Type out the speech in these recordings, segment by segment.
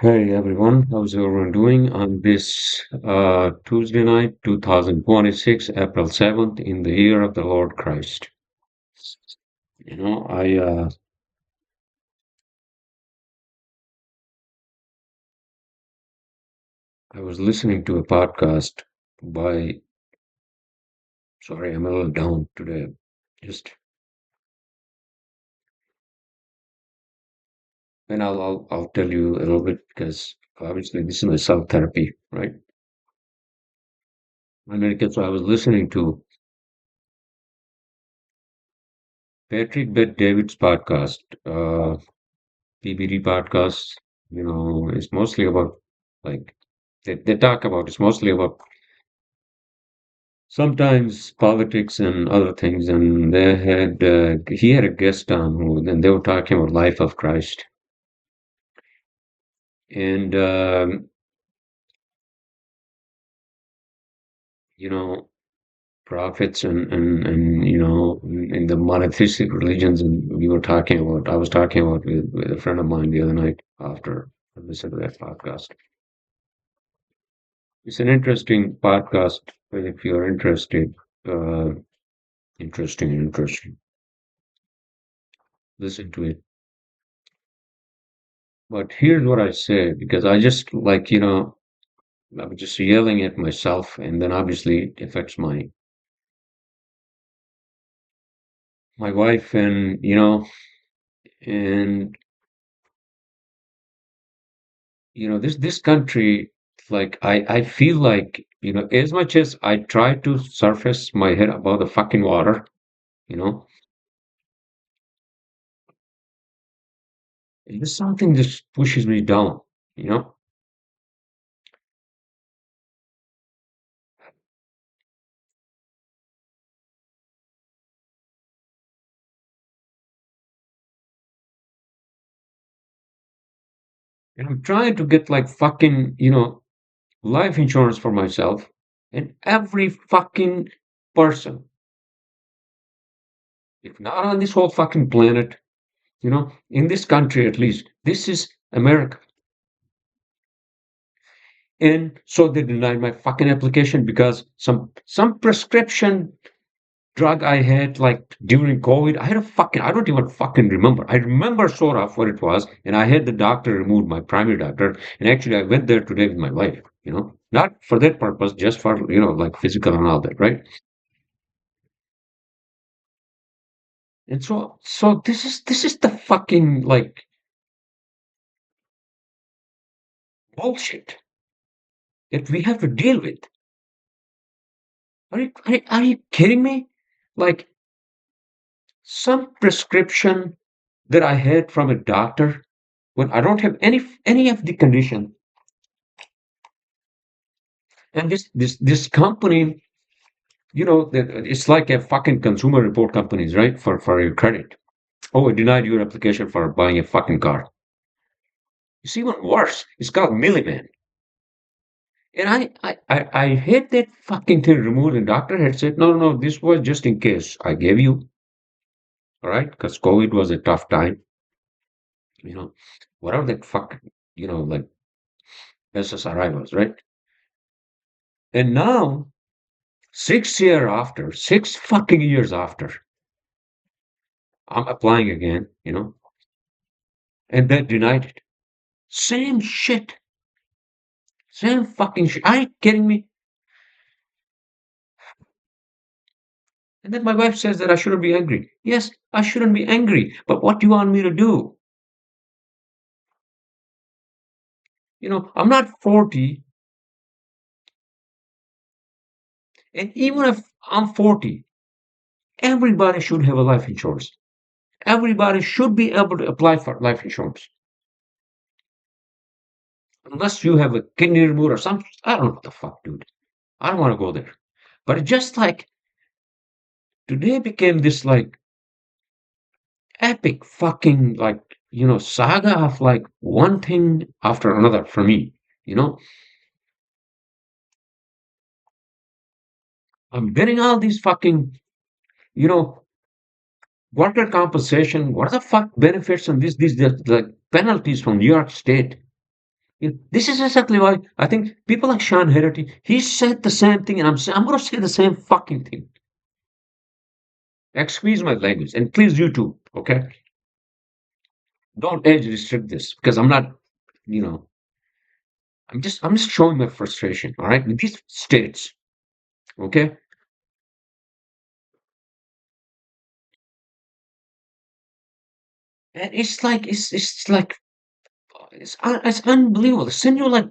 Hey everyone, how's everyone doing on this Tuesday night, 2026, April 7th, in the year of the Lord Christ? You know, I was listening to a podcast by, sorry, I'm a little down today. Just, and I'll tell you a little bit because obviously this is my self therapy, right? So I was listening to Patrick Bet David's podcast, PBD podcast. It's mostly about like they talk about it's mostly about sometimes politics and other things. And he had a guest on who then they were talking about life of Christ and you know prophets and in the monotheistic religions. And I was talking about with a friend of mine the other night after I listened to that podcast. It's an interesting podcast if you're interested. uh interesting. Listen to it. But here's what I say, because I just I'm just yelling at myself, and then obviously it affects my wife, and and this country. Like I feel like as much as I try to surface my head above the fucking water, you know, there's something just pushes me down. You know, and I'm trying to get like fucking life insurance for myself and every fucking person, if not on this whole fucking planet, in this country at least. This is America. And so they denied my fucking application because some prescription drug I had like during COVID. I had a fucking I don't even fucking remember. I remember sort of what it was, and I had the doctor remove my primary doctor. And actually I went there today with my wife, not for that purpose, just for like physical and all that, right? And so this is the fucking like bullshit that we have to deal with. Are you kidding me? Like some prescription that I had from a doctor when I don't have any of the condition, and this company, it's like a fucking consumer report companies, right? For your credit. Oh, I denied your application for buying a fucking car. It's even worse. It's called Milliman. And I had that fucking thing removed, and doctor had said, no, no, no, this was just in case I gave you, all right? Because COVID was a tough time, you know, whatever that fuck, like SSRI was, right? And now, 6 fucking years after, I'm applying again, and they denied it. Same shit, same fucking shit. Are you kidding me? And then my wife says that I shouldn't be angry. Yes, I shouldn't be angry, but what do you want me to do? I'm not 40. And even if I'm 40, everybody should have a life insurance. Everybody should be able to apply for life insurance. Unless you have a kidney removed or something. I don't know what the fuck, dude. I don't want to go there. But it just like today became this like epic fucking like, saga of like one thing after another for me. You know, I'm getting all these fucking, you know, worker compensation. What the fuck benefits and these the penalties from New York State? This is exactly why I think people like Sean Hannity, he said the same thing, and I'm going to say the same fucking thing. Excuse my language, and please you too, okay? Don't age restrict this because I'm not, you know, I'm just showing my frustration, all right, with these states, okay? And it's like it's unbelievable. They send you like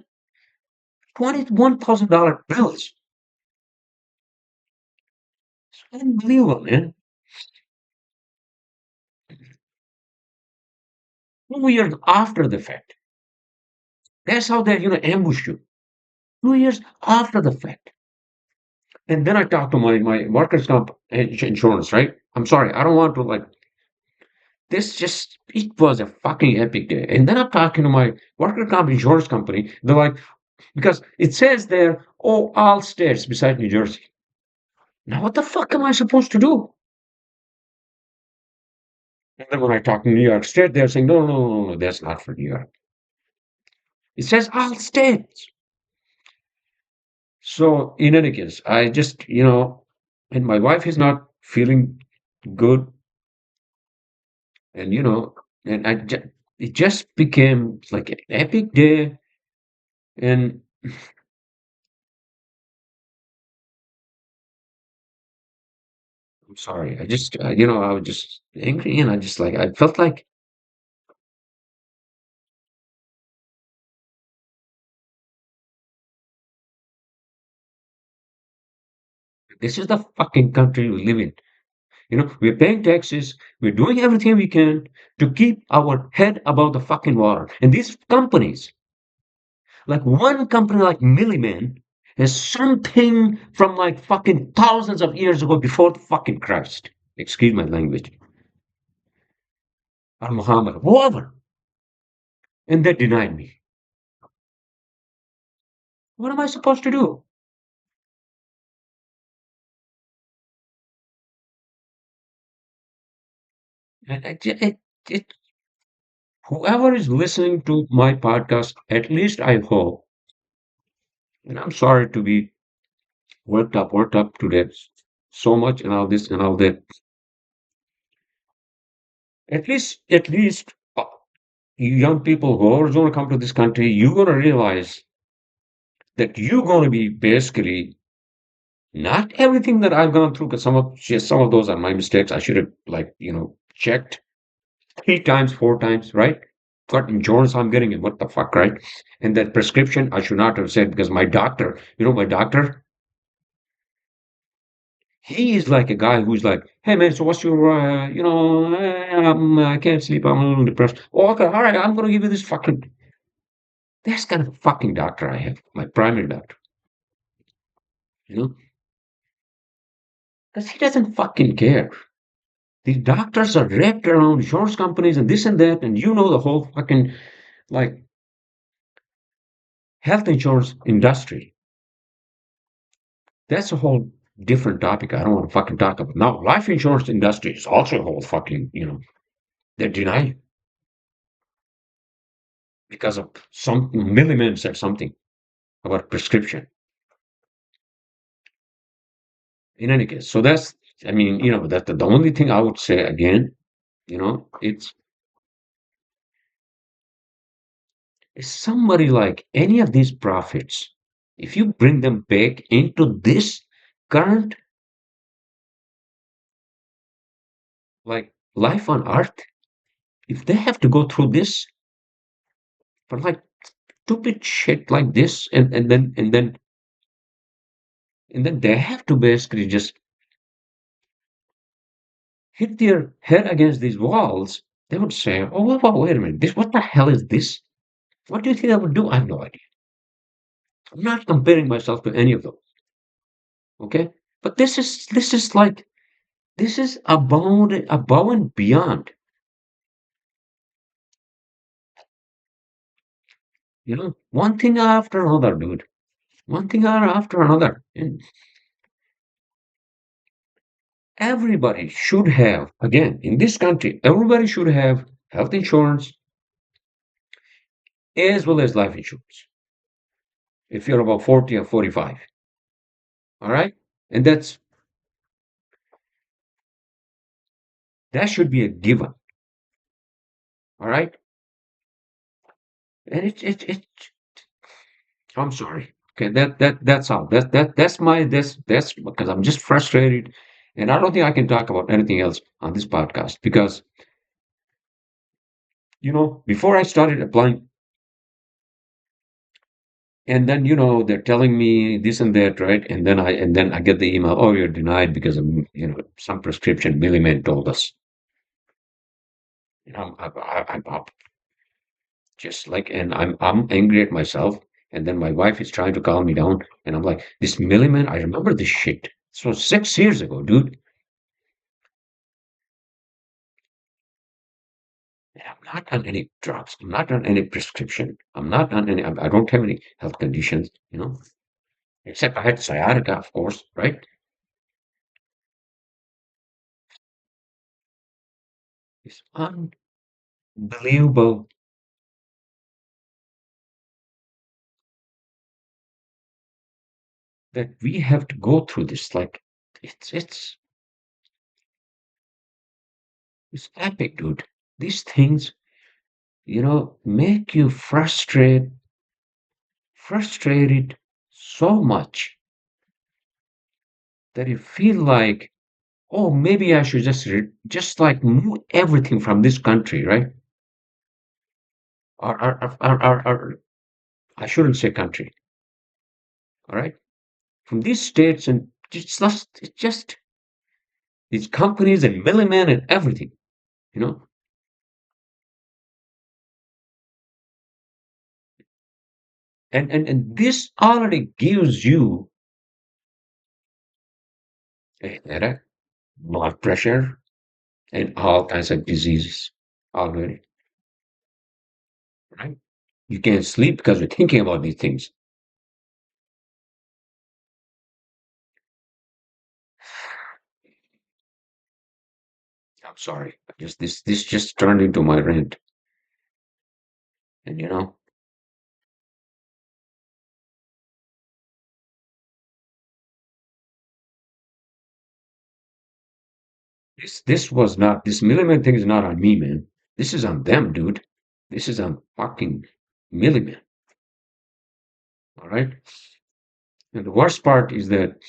$21,000 bills. It's unbelievable, man. 2 years after the fact. That's how they ambush you. 2 years after the fact. And then I talked to my workers' comp insurance, right? I'm sorry, I don't want to like this. Just it was a fucking epic day. And then I'm talking to my worker comp insurance company. They're like, because it says there, oh, all states besides New Jersey. Now, what the fuck am I supposed to do? And then when I talk to New York State, they're saying, no, no, no, no, no, that's not for New York. It says all states. So, in any case, I just, and my wife is not feeling good. And, and it just became like an epic day. And I'm sorry, I just, I was just angry and I just like, I felt like this is the fucking country we live in. We're paying taxes, we're doing everything we can to keep our head above the fucking water. And these companies, like one company like Milliman, has something from like fucking thousands of years ago before the fucking Christ. Excuse my language. Or Muhammad, whoever. And they denied me. What am I supposed to do? And whoever is listening to my podcast, at least I hope, and I'm sorry to be worked up today so much and all this and all that. At least, you young people who are going to come to this country, you're going to realize that you're going to be basically not everything that I've gone through, because some of those are my mistakes. I should have like checked 3 times, 4 times, right? What insurance I'm getting and what the fuck, right? And that prescription I should not have said because my doctor, he is like a guy who's like, hey man, so what's your, I can't sleep, I'm a little depressed. Oh, okay, all right, I'm gonna give you this fucking. That's kind of fucking doctor I have, my primary doctor, you know, because he doesn't fucking care. These doctors are wrapped around insurance companies and this and that, and the whole fucking like health insurance industry. That's a whole different topic. I don't want to fucking talk about now. Life insurance industry is also a whole fucking, they deny because of some milliman said something about prescription. In any case, so that's, I mean, that the only thing I would say again, it's somebody like any of these prophets, if you bring them back into this current like life on earth, if they have to go through this for like stupid shit like this, and then they have to basically just hit their head against these walls, they would say, oh, wait a minute, what the hell is this? What do you think I would do? I have no idea. I'm not comparing myself to any of them, okay? But this is above and beyond, one thing after another, dude. One thing after another. And everybody should have, again, in this country, everybody should have health insurance, as well as life insurance if you're about 40 or 45. All right. And that should be a given. All right. And it I'm sorry. Okay, that's all. That's because I'm just frustrated, and I don't think I can talk about anything else on this podcast because before I started applying, and then they're telling me this and that, right? And then I get the email, oh, you're denied because of some prescription middleman told us. I'm just like, and I'm angry at myself. And then my wife is trying to calm me down, and I'm like, this middleman, I remember this shit. This was 6 years ago, dude. I'm not on any drugs. I'm not on any prescription. I'm not on any. I don't have any health conditions, except I had sciatica, of course, right? It's unbelievable that we have to go through this. Like, it's it's epic, dude. These things, make you frustrated so much that you feel like, oh, maybe I should just like move everything from this country, right? Or I shouldn't say country, all right? From these states, and it's just these companies and middlemen and everything, you know. And this already gives you a headache, blood pressure, and all kinds of diseases already, right? You can't sleep because you're thinking about these things. I'm sorry, just this just turned into my rant, and this milliman thing is not on me, man. This is on them, dude. This is on fucking milliman. All right. And the worst part is that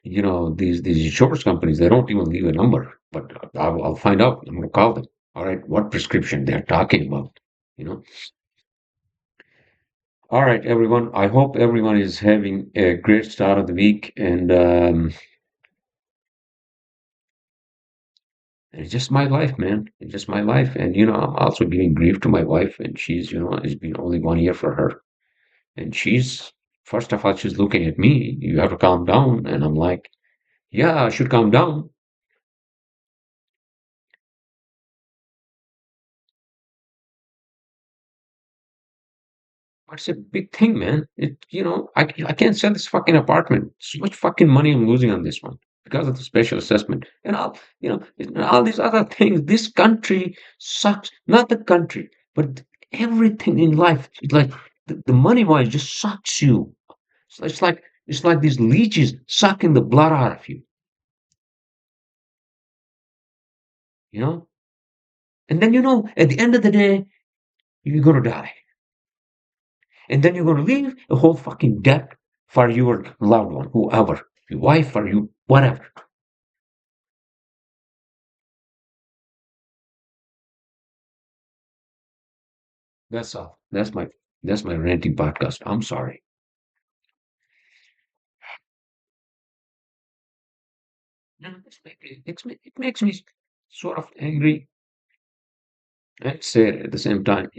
these insurance companies, they don't even leave a number, but I'll find out. I'm gonna call them. All right, what prescription they're talking about? You know. All right, everyone. I hope everyone is having a great start of the week, and it's just my life, man. It's just my life, and I'm also giving grief to my wife, and she's it's been only 1 year for her, and she's first of all she's looking at me. You have to calm down, and I'm like, yeah, I should calm down. It's a big thing, man. I can't sell this fucking apartment. So much fucking money I'm losing on this one because of the special assessment and all these other things. This country sucks. Not the country, but everything in life. It's like the money wise just sucks you. It's like these leeches sucking the blood out of you. You know, and then at the end of the day, you're gonna die. And then you're going to leave a whole fucking debt for your loved one, whoever, your wife or you, whatever. That's all. That's my ranting podcast. I'm sorry. No, it makes me sort of angry and sad at the same time.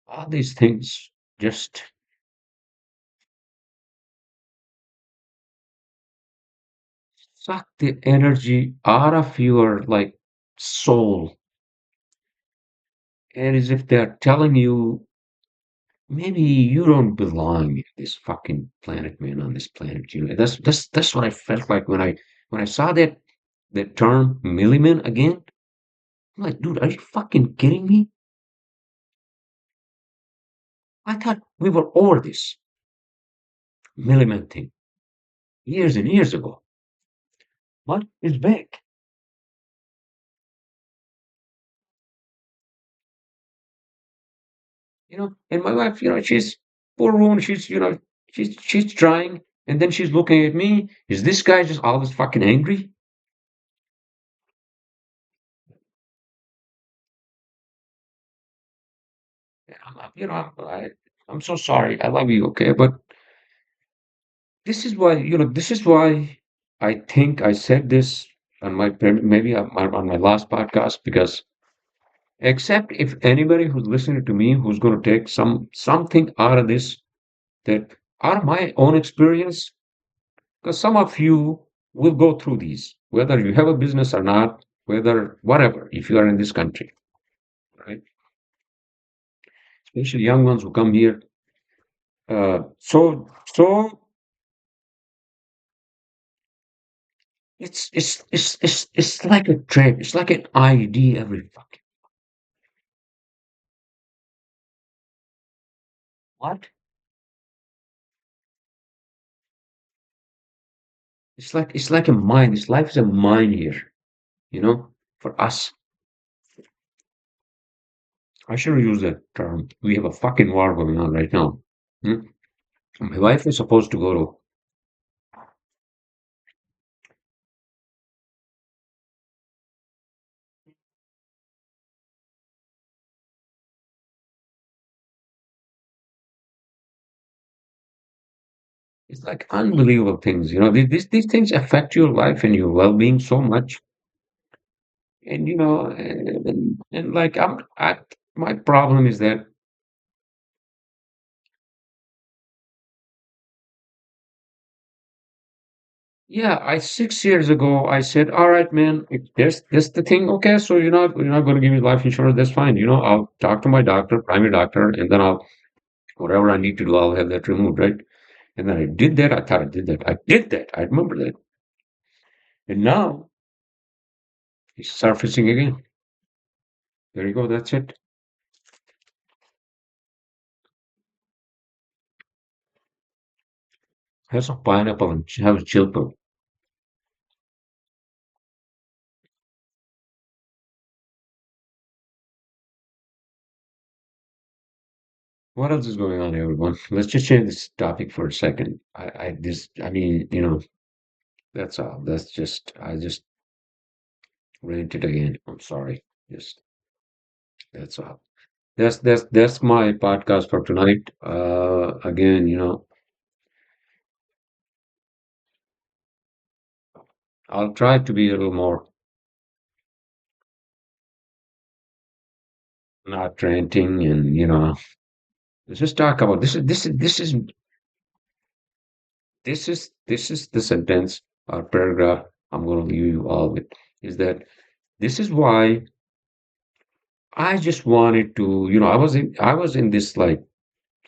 All these things just suck the energy out of your like soul, and as if they're telling you maybe you don't belong in this fucking planet, man, on this planet. That's what I felt like when I saw the term milliman again. I'm like, dude, are you fucking kidding me? I thought we were over this milliman thing years and years ago. But it's back. And my wife, she's poor woman, she's trying, and then she's looking at me. Is this guy just always fucking angry? I'm so sorry. I love you, okay? But this is why I think I said this on maybe on my last podcast, because except if anybody who's listening to me who's going to take something out of this, that out of my own experience, because some of you will go through these, whether you have a business or not, whether whatever, if you are in this country, right? Especially young ones who come here. So it's like a trend. It's like an ID every fucking what? It's like a mine. This life is a mine here, for us. I should use that term. We have a fucking war going on right now. Hmm? My wife is supposed to go to. It's like unbelievable things. These things affect your life and your well-being so much. And like my problem is that, yeah, I 6 years ago I said, all right, man, if this the thing, okay, so you're not going to give me life insurance, that's fine. I'll talk to my doctor, primary doctor, and then I'll whatever I need to do, I'll have that removed, right? And then I did that. I thought I did that. I did that. I remember that. And now it's surfacing again. There you go. That's it. Have some pineapple and have a chill pill. What else is going on, everyone? Let's just change this topic for a second. I mean, that's all. I just ranted again. I'm sorry. Just, that's all. That's my podcast for tonight. Again, I'll try to be a little more not ranting, and, let's just talk about this is the sentence or paragraph I'm going to leave you all with, is that this is why I just wanted to, I was in this like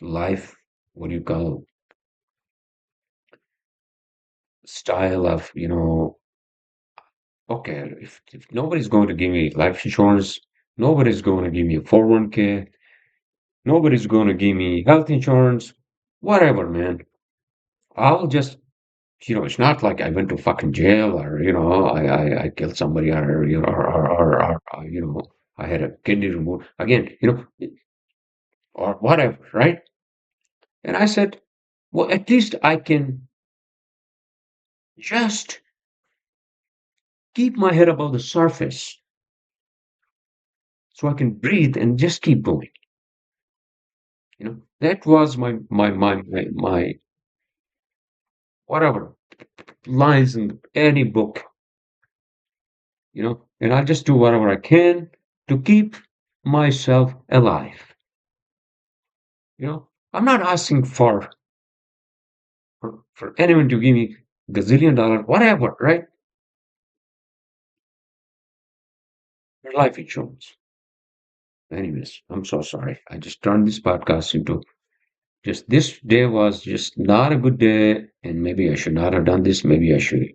life, what do you call, style of, okay, if nobody's going to give me life insurance, nobody's going to give me a 401k, nobody's going to give me health insurance, whatever, man. I'll just, it's not like I went to fucking jail, or, I killed somebody, or, I had a kidney removed again, or whatever, right? And I said, well, at least I can just keep my head above the surface so I can breathe and just keep going. That was my whatever lines in any book, and I'll just do whatever I can to keep myself alive. I'm not asking for anyone to give me gazillion dollars, whatever, right? For life insurance. Anyways, I'm so sorry. I just turned this podcast into just this day was just not a good day, and maybe I should not have done this. Maybe I should,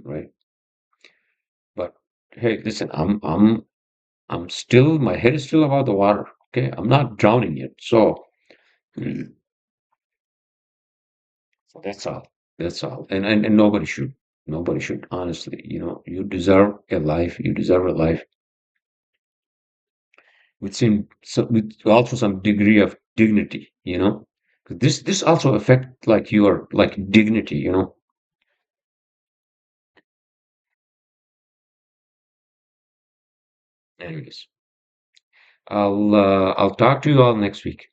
right? Hey, listen, I'm still, my head is still above the water. Okay, I'm not drowning yet. So mm, so that's all. That's all. And nobody should. Nobody should. Honestly, you deserve a life. You deserve a life with also some degree of dignity. This also affect like your like dignity. Anyways, I'll talk to you all next week.